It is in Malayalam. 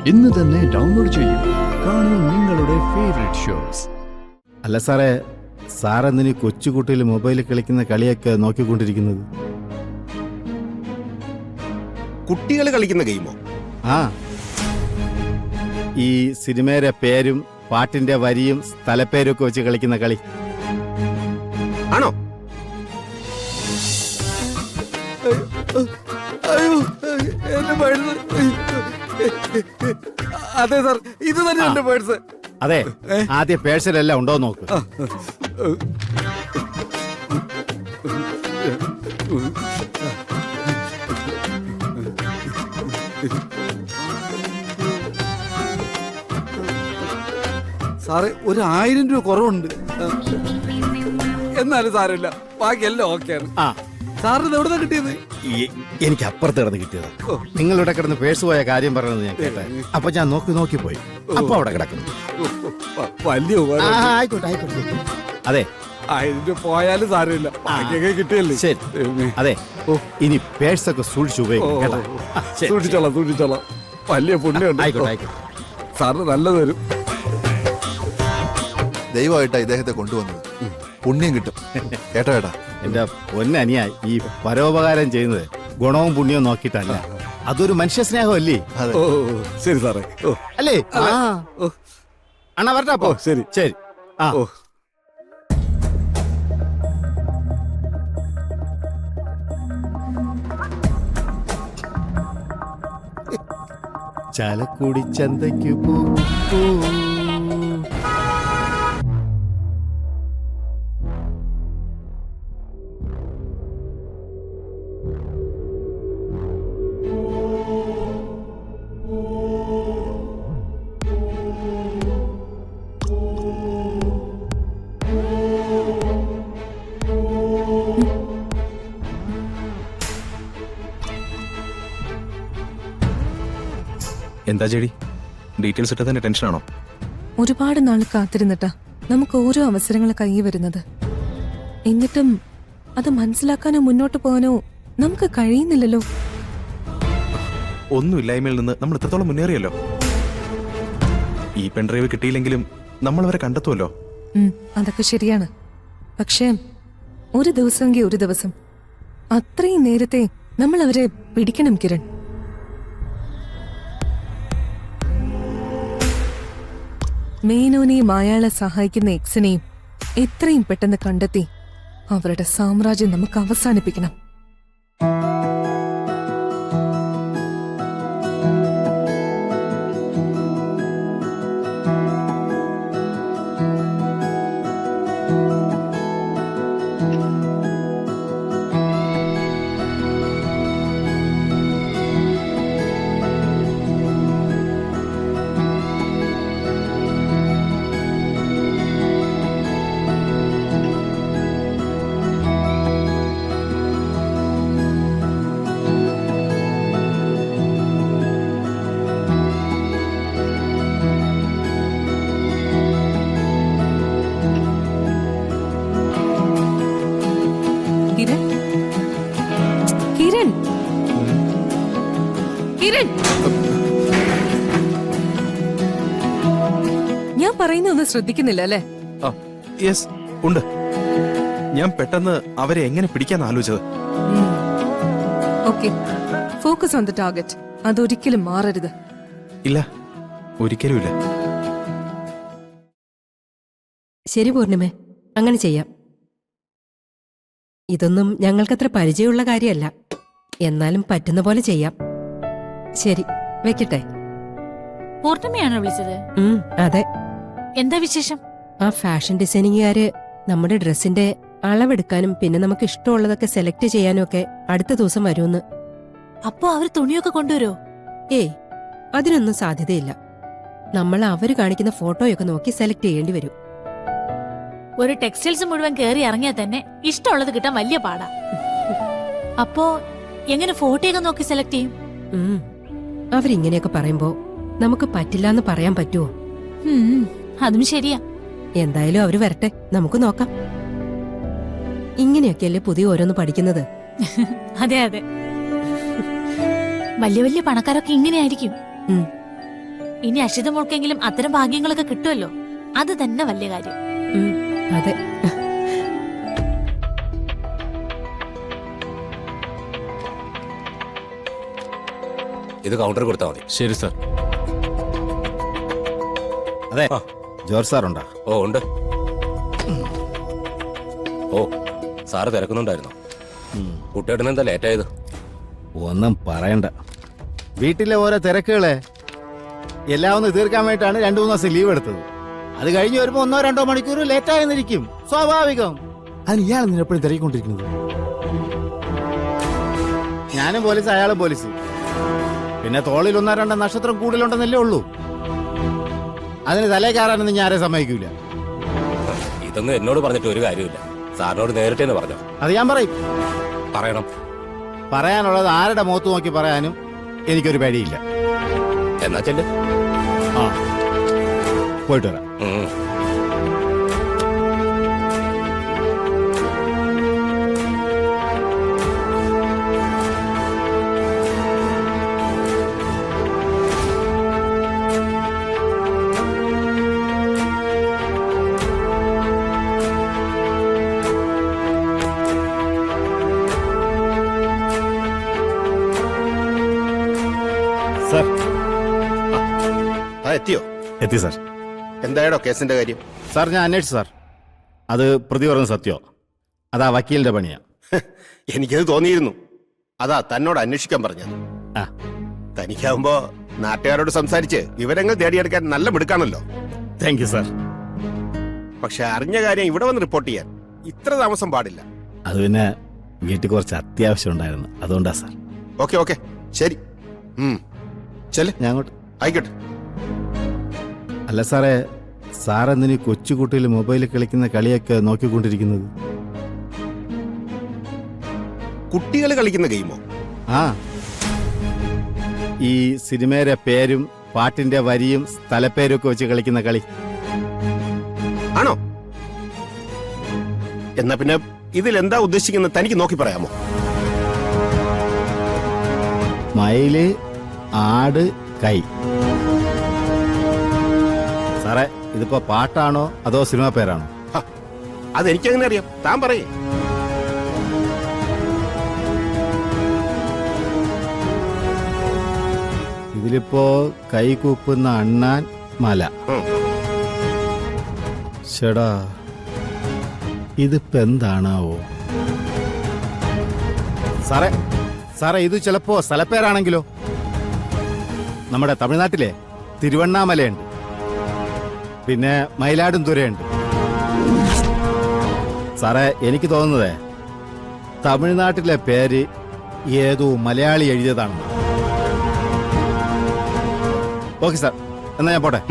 ഇന്ന് തന്നെ ഡൗൺലോഡ് ചെയ്യൂ. കാണൂ നിങ്ങളുടെ ഫേവറേറ്റ് ഷോസ്. അല്ല സാറേ, സാറെന്തിന് കൊച്ചുകുട്ടിയിൽ മൊബൈലിൽ കളിക്കുന്ന കളിയൊക്കെ നോക്കിക്കൊണ്ടിരിക്കുന്നത്? കുട്ടികൾ കളിക്കുന്ന ഗെയിമോ? ആ, ഈ സിനിമയുടെ പേരും പാട്ടിന്റെ വരിയും സ്ഥലപ്പേരും ഒക്കെ വെച്ച് കളിക്കുന്ന കളി ആണോ? അതെ സാർ, ഇത് തന്നെ എന്റെ പേഴ്സ്. അതെ, ആദ്യം പേഴ്സിലെല്ലാം ഉണ്ടോ നോക്ക്. സാറേ, ഒരു 1000 രൂപ കുറവുണ്ട്. എന്നാലും സാരമില്ല, ബാക്കിയെല്ലാം ഓക്കെയാണ്. ആ, സാറിന് എവിടെ നിന്നാ കിട്ടിയത്? എനിക്ക് അപ്പുറത്ത് കിടന്ന് കിട്ടിയത്. നിങ്ങളിവിടെ കിടന്ന് പേഴ്സ് പോയ കാര്യം പറയുന്നത് ഞാൻ കേട്ടെ. അപ്പൊ ഞാൻ നോക്കി പോയി. അപ്പൊ അവിടെ കിടക്കുന്നു. വലിയ ഉപകാരം. ആയിക്കോട്ടെ ആയിക്കോട്ടെ. അതെ, 1000 രൂപ പോയാലും സാരമില്ല, ബാക്കിയൊക്കെ കിട്ടിയല്ലേ. ശരി. അതെ, ഇനി പേഴ്സൊക്കെ സൂക്ഷിച്ചു ഉപയോഗിക്കും കേട്ടോ. സൂക്ഷിച്ചോളാം. വലിയ പുണ്യമുണ്ട്. ആയിക്കോട്ടെ. സാറിന് നല്ലത് വരും. ദൈവമായിട്ടാ ഇദ്ദേഹത്തെ കൊണ്ടുവന്നത്. പുണ്യം കിട്ടും കേട്ടോ ഏട്ടാ. എന്റെ പൊന്നനിയ, ഈ പരോപകാരം ചെയ്യുന്നത് ഗുണവും പുണ്യവും നോക്കിയിട്ടല്ല, അതൊരു മനുഷ്യ സ്നേഹമല്ലേ? ഓ ശരി സാറേ. അല്ലേ? അണ്ണാ വരട്ടെ അപ്പോ. ശരി. ആ, ചാലക്കുടി ചന്തയ്ക്ക് പോ. എന്താ ചെടി, ഡീറ്റെയിൽസ് ഇട്ടതിന്റെ ടെൻഷനാണോ? ഒരുപാട് നാൾ കാത്തിരുന്നിട്ടാ നമുക്ക് ഓരോ അവസരങ്ങൾ കൈ വരുന്നത്. എന്നിട്ടും അത് മനസ്സിലാക്കാനോ മുന്നോട്ട് പോകാനോ നമുക്ക് കഴിയുന്നില്ലല്ലോ. ഒന്നുമില്ലായ്മയിൽ നിന്ന് നമ്മൾ ഇത്രത്തോളം മുന്നേറിയല്ലോ. ഈ പെൺഡ്രൈവ് കിട്ടിയില്ലെങ്കിലും നമ്മൾ അവരെ കണ്ടെത്തുമല്ലോ. അതൊക്കെ ശരിയാണ്. പക്ഷേ ഒരു ദിവസമെങ്കിൽ ഒരു ദിവസം, അത്രയും നേരത്തെ നമ്മൾ അവരെ പിടിക്കണം കിരൺ. മേനോനെയും അയാളെ സഹായിക്കുന്ന എക്സിനെയും എത്രയും പെട്ടെന്ന് കണ്ടെത്തി അവരുടെ സാമ്രാജ്യം നമുക്ക് അവസാനിപ്പിക്കണം. ഞാൻ പറയുന്നൊന്നും ശ്രദ്ധിക്കുന്നില്ല അല്ലേ? യെസ്, ഉണ്ട്. ഞാൻ പെട്ടെന്ന് അവരെ എങ്ങനെ പിടിക്കാൻ ആലോചിച്ചത്. Okay, focus on the target. അതൊരിക്കലും മാറരുത്. ഇല്ല, ഒരിക്കലും ഇല്ല. ശരി പൂർണിമേ, അങ്ങനെ ചെയ്യാം. ഇതൊന്നും ഞങ്ങൾക്കത്ര പരിചയമുള്ള കാര്യമല്ല, എന്നാലും പറ്റുന്ന പോലെ ചെയ്യാം. ശരി, വെക്കട്ടെ. പൂർണിമയാണോ വിളിച്ചത്? അതെ. എന്താ വിശേഷം? ആ ഫാഷൻ ഡിസൈനിങ്ങുകാര് നമ്മുടെ ഡ്രസ്സിന്റെ അളവെടുക്കാനും പിന്നെ നമുക്ക് ഇഷ്ടമുള്ളതൊക്കെ സെലക്ട് ചെയ്യാനും ഒക്കെ അടുത്ത ദിവസം വരുമെന്ന്. അപ്പോ അവര് തുണിയൊക്കെ കൊണ്ടുവരോ? ഏയ്, അതിനൊന്നും സാധ്യതയില്ല. നമ്മൾ അവര് കാണിക്കുന്ന ഫോട്ടോയൊക്കെ നോക്കി സെലക്ട് ചെയ്യേണ്ടി വരും. ഒരു ടെക്സ്റ്റൈൽസ് മുഴുവൻ കേറി ഇറങ്ങിയാൽ തന്നെ ഇഷ്ടമുള്ളത് കിട്ടാൻ വലിയ പാടാ. അപ്പോ എങ്ങനെ ഫോട്ടോയൊക്കെ നോക്കി സെലക്ട് ചെയ്യും? അവരിങ്ങനെയൊക്കെ പറയുമ്പോ നമുക്ക് പറ്റില്ലാന്ന് പറയാൻ പറ്റുമോ? അതും ശരിയാ. എന്തായാലും അവര് വരട്ടെ, നമുക്ക് നോക്കാം. ഇങ്ങനെയൊക്കെയല്ലേ പുതിയ ഓരോന്ന് പഠിക്കുന്നത്. അതെ അതെ, വലിയ വലിയ പണക്കാരൊക്കെ ഇങ്ങനെയായിരിക്കും. ഇനി അക്ഷിത മോൾക്കെങ്കിലും അത്തരം ഭാഗ്യങ്ങളൊക്കെ കിട്ടുമല്ലോ, അത് തന്നെ വലിയ കാര്യം. ഉം, അതെ. ഇത് കൗണ്ടർ കൊടുത്താൽ മതി. ശരി സാർ. അതെ ജോർജ് സാറുണ്ടോ? ഓ ഉണ്ട്. ഓ സാറ് തിരക്കുന്നുണ്ടായിരുന്നോ? കുട്ടിയുടെ എന്താ ലേറ്റ് ആയത്? ഒന്നും പറയണ്ട, വീട്ടിലെ ഓരോ തിരക്കുകളെ എല്ലാം ഒന്ന് തീർക്കാൻ വേണ്ടിയിട്ടാണ് 2-3 ദിവസം ലീവ് എടുത്തത്. അത് കഴിഞ്ഞ് വരുമ്പോ 1-2 മണിക്കൂർ ലേറ്റ് ആയെന്നിരിക്കും, സ്വാഭാവികം. അതിന് ഇയാൾ എന്തിനാ എപ്പോഴും തിരക്കിക്കൊണ്ടിരിക്കുന്നത്? ഞാനും പോലീസ്, അയാളും പോലീസ്. പിന്നെ തോളിൽ 1-2 നക്ഷത്രം കൂടുതലുണ്ടെന്നല്ലേ ഉള്ളൂ. അതിന് തലേ കയറാനൊന്നും ഞാൻ ആരെ സമ്മതിക്കൂല. ഇതൊന്നും എന്നോട് പറഞ്ഞിട്ട് ഒരു കാര്യമില്ല. സാറിനോട് നേരിട്ട് തന്നെ പറഞ്ഞോ. അത് ഞാൻ പറയും. പറയണം. പറയാനുള്ളത് ആരുടെ മുഖത്ത് നോക്കി പറയാനും എനിക്കൊരു പേടിയില്ല. എന്നാ ചെല്ല്. ആ പോയിട്ട് വരാം. സാർ എത്തിയോ? എത്തി സാർ. എന്തായാലോ കേസിന്റെ കാര്യം? സാർ ഞാൻ അന്വേഷിച്ചു സാർ. അത് പ്രതി പറഞ്ഞ സത്യോ? അതാ വക്കീലിന്റെ പണിയാ. എനിക്കത് തോന്നിയിരുന്നു. അതാ തന്നോട് അന്വേഷിക്കാൻ പറഞ്ഞത്. ആ തനിക്കാവുമ്പോ നാട്ടുകാരോട് സംസാരിച്ച് വിവരങ്ങൾ തേടിയെടുക്കാൻ നല്ല മിടുക്കാണല്ലോ. Thank you sir. പക്ഷെ അറിഞ്ഞ കാര്യം ഇവിടെ വന്ന് റിപ്പോർട്ട് ചെയ്യാൻ ഇത്ര താമസം പാടില്ല. അത് പിന്നെ വീട്ടിൽ കുറച്ച് അത്യാവശ്യം ഉണ്ടായിരുന്നു, അതുകൊണ്ടാ സാർ. ഓക്കെ ഓക്കെ ശരി. ചെല്. ഞാൻ അങ്ങോട്ട്. ആയിക്കോട്ടെ. അല്ല സാറേ, സാറെന്തിനീ കൊച്ചുകുട്ടിയിൽ മൊബൈലിൽ കളിക്കുന്ന കളിയൊക്കെ നോക്കിക്കൊണ്ടിരിക്കുന്നത്? കുട്ടികൾ കളിക്കുന്ന ഗെയിമോ? ആ, ഈ സിനിമയുടെ പേരും പാട്ടിന്റെ വരിയും സ്ഥലപ്പേരും ഒക്കെ വെച്ച് കളിക്കുന്ന കളി ആണോ? എന്നാ പിന്നെ ഇതിലെന്താ ഉദ്ദേശിക്കുന്നത് തനിക്ക് നോക്കി പറയാമോ? മയില്, ആട്, കൈ. സാറേ, ഇതിപ്പോ പാട്ടാണോ അതോ സിനിമ പേരാണോ? അതെനിക്കങ്ങനെ അറിയാം, താൻ പറയേ. ഇതിലിപ്പോ കൈ കൂപ്പുന്ന അണ്ണാൻ മല. ചേടാ, ഇതിപ്പോ എന്താണാവോ? സാറേ സാറേ, ഇത് ചിലപ്പോ സ്ഥലപ്പേരാണെങ്കിലോ? നമ്മുടെ തമിഴ്നാട്ടിലെ തിരുവണ്ണാമലയുണ്ട്, പിന്നെ മയിലാടുംതുരയുണ്ട്. സാറേ, എനിക്ക് തോന്നുന്നത് തമിഴ്നാട്ടിലെ പേര് ഏതോ മലയാളി എഴുതിയതാണ്. ഓക്കെ സാർ, എന്നാ ഞാൻ പോട്ടെ.